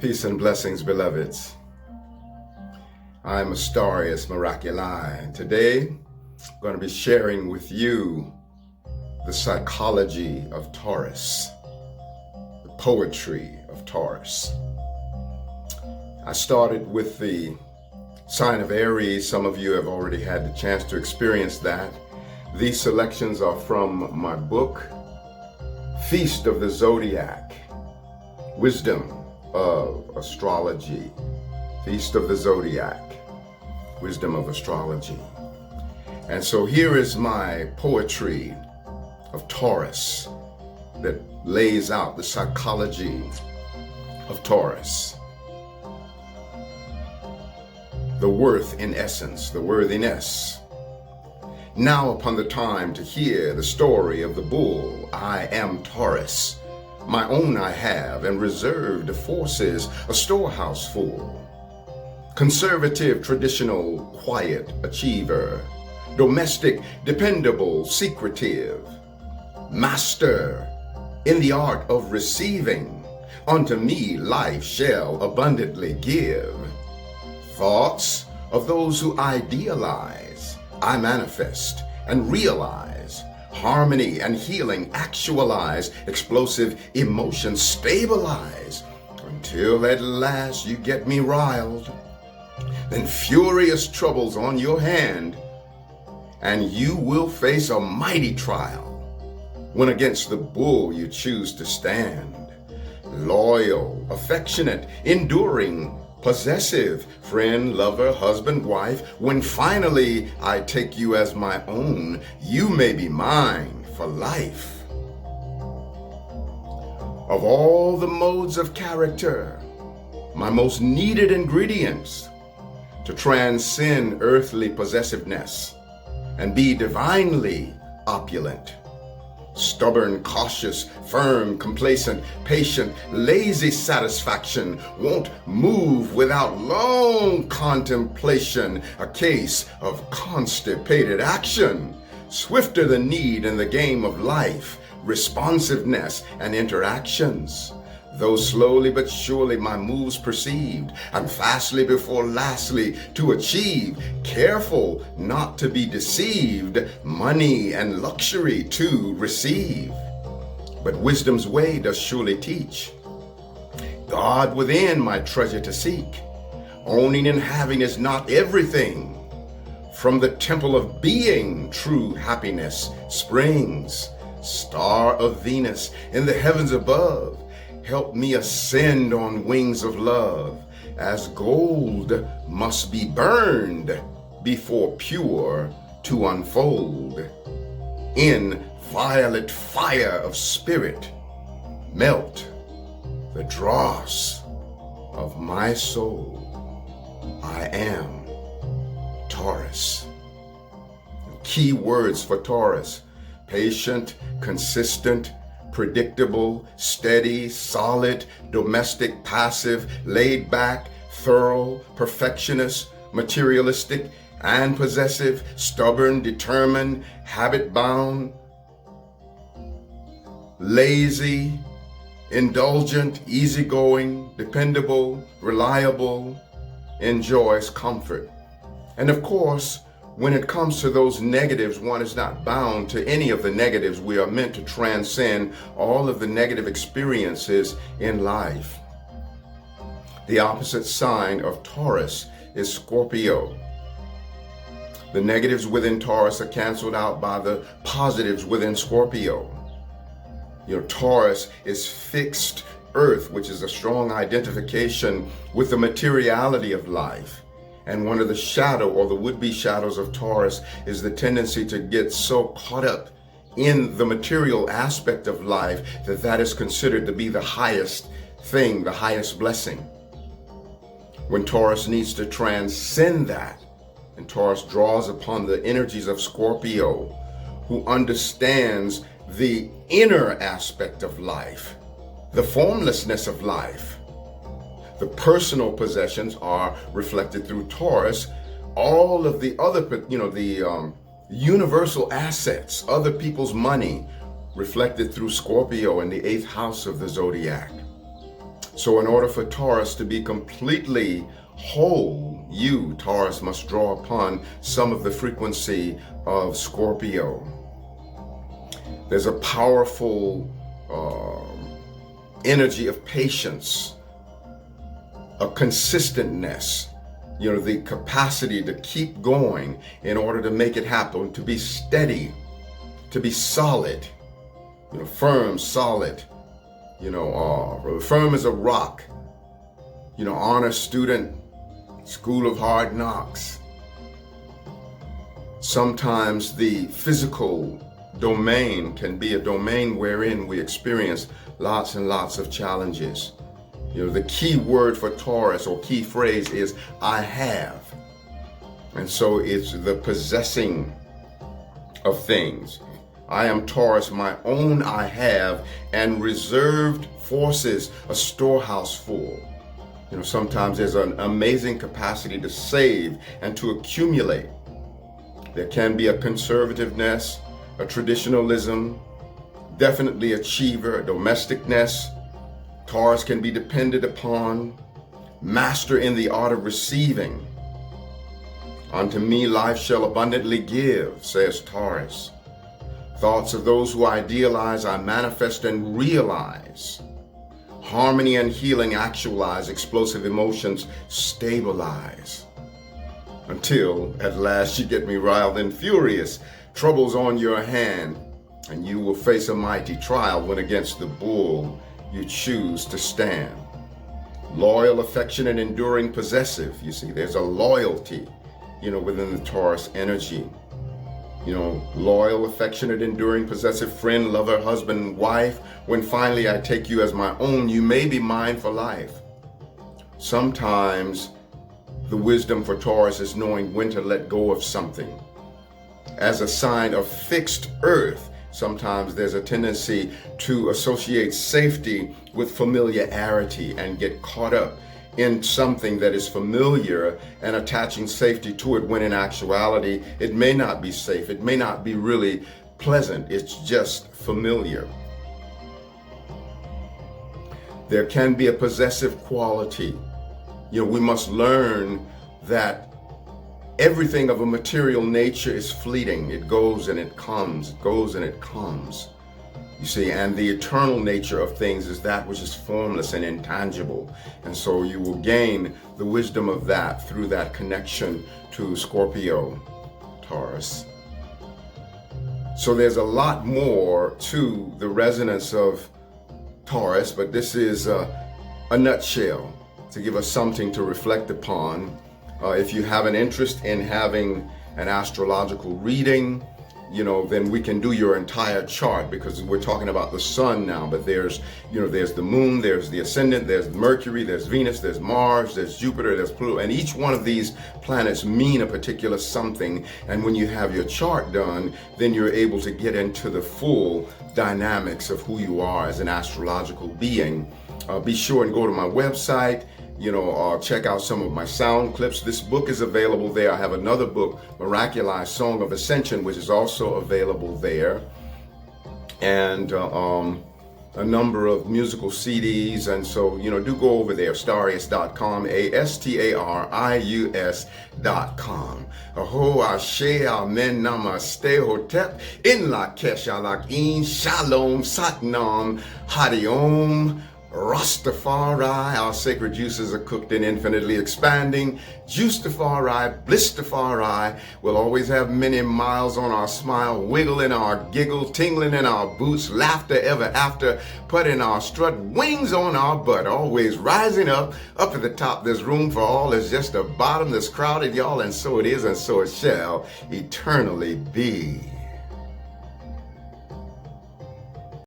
Peace and blessings, beloveds. I'm Astarius Miraculi, and today I'm going to be sharing with you the psychology of Taurus, the poetry of Taurus. I started with the sign of Aries. Some of you have already had the chance to experience that. These selections are from my book, Feast of the Zodiac, Wisdom of Astrology, Feast of the Zodiac, Wisdom of Astrology. And so here is my poetry of Taurus that lays out the psychology of Taurus. The worth in essence, the worthiness. Now upon the time to hear the story of the bull, I am Taurus. My own I have, and reserved forces, a storehouse full. Conservative, traditional, quiet, achiever. Domestic, dependable, secretive. Master in the art of receiving. Unto me life shall abundantly give. Thoughts of those who idealize, I manifest and realize. Harmony and healing actualize, explosive emotions stabilize, until at last you get me riled. Then furious troubles on your hand, and you will face a mighty trial, when against the bull you choose to stand. Loyal, affectionate, enduring, possessive, friend, lover, husband, wife, when finally I take you as my own, you may be mine for life. Of all the modes of character, my most needed ingredients to transcend earthly possessiveness and be divinely opulent. Stubborn, cautious, firm, complacent, patient, lazy satisfaction won't move without long contemplation, a case of constipated action, swifter than need in the game of life, responsiveness and interactions. Though slowly but surely my moves perceived, and fastly before lastly to achieve, careful not to be deceived, money and luxury to receive. But wisdom's way does surely teach, God within my treasure to seek. Owning and having is not everything. From the temple of being true happiness springs. Star of Venus in the heavens above, help me ascend on wings of love, as gold must be burned before pure to unfold. In violet fire of spirit, melt the dross of my soul. I am Taurus. Key words for Taurus: patient, consistent, predictable, steady, solid, domestic, passive, laid back, thorough, perfectionist, materialistic, and possessive, stubborn, determined, habit bound, lazy, indulgent, easygoing, dependable, reliable, enjoys comfort. And of course, when it comes to those negatives, one is not bound to any of the negatives. We are meant to transcend all of the negative experiences in life. The opposite sign of Taurus is Scorpio. The negatives within Taurus are canceled out by the positives within Scorpio. Taurus is fixed earth, which is a strong identification with the materiality of life. And one of the shadow or the would-be shadows of Taurus is the tendency to get so caught up in the material aspect of life that is considered to be the highest thing, the highest blessing. When Taurus needs to transcend that, and Taurus draws upon the energies of Scorpio, who understands the inner aspect of life, the formlessness of life. The personal possessions are reflected through Taurus. All of the other, the universal assets, other people's money, reflected through Scorpio in the 8th house of the zodiac. So in order for Taurus to be completely whole, you, Taurus, must draw upon some of the frequency of Scorpio. There's a powerful energy of patience, a consistentness, the capacity to keep going in order to make it happen, to be steady, to be solid, firm, solid, firm as a rock, honor student, school of hard knocks. Sometimes the physical domain can be a domain wherein we experience lots and lots of challenges. The key word for Taurus, or key phrase, is I have. And so it's the possessing of things. I am Taurus, my own I have, and reserved forces, a storehouse full. Sometimes there's an amazing capacity to save and to accumulate. There can be a conservativeness, a traditionalism, definitely achiever, a domesticness. Taurus can be depended upon, master in the art of receiving. Unto me life shall abundantly give, says Taurus. Thoughts of those who idealize I manifest and realize. Harmony and healing actualize, explosive emotions stabilize. Until at last you get me riled and furious, troubles on your hand, and you will face a mighty trial when against the bull you choose to stand. Loyal, affectionate, enduring, possessive. You see, there's a loyalty, within the Taurus energy. Loyal, affectionate, enduring, possessive, friend, lover, husband, wife. When finally I take you as my own, you may be mine for life. Sometimes the wisdom for Taurus is knowing when to let go of something. As a sign of fixed earth, sometimes there's a tendency to associate safety with familiarity and get caught up in something that is familiar and attaching safety to it, when in actuality it may not be safe, it may not be really pleasant, it's just familiar. There can be a possessive quality. We must learn that everything of a material nature is fleeting. It goes and it comes, it goes and it comes. You see, and the eternal nature of things is that which is formless and intangible. And so you will gain the wisdom of that through that connection to Scorpio, Taurus. So there's a lot more to the resonance of Taurus, but this is a nutshell to give us something to reflect upon. If you have an interest in having an astrological reading, then we can do your entire chart, because we're talking about the sun now, but there's the moon, there's the ascendant, there's Mercury, there's Venus, there's Mars, there's Jupiter, there's Pluto, and each one of these planets mean a particular something. And when you have your chart done, then you're able to get into the full dynamics of who you are as an astrological being. Be sure and go to my website, check out some of my sound clips. This book is available there. I have another book, Miraculous Song of Ascension, which is also available there. And a number of musical CDs. And so, do go over there, Astarius.com, Astarius.com. Aho, Ashe, Amen, Namaste, Hotep, In Lakesh, Alakin, Shalom, Satnam, Hari Om, Rastafari. Our sacred juices are cooked and infinitely expanding. Juicetafari, Blistafari. We'll always have many miles on our smile, wiggle in our giggle, tingling in our boots, laughter ever after, put in our strut, wings on our butt, always rising up at the top. There's room for all. There's just a bottom that's crowded, y'all, and so it is, and so it shall eternally be.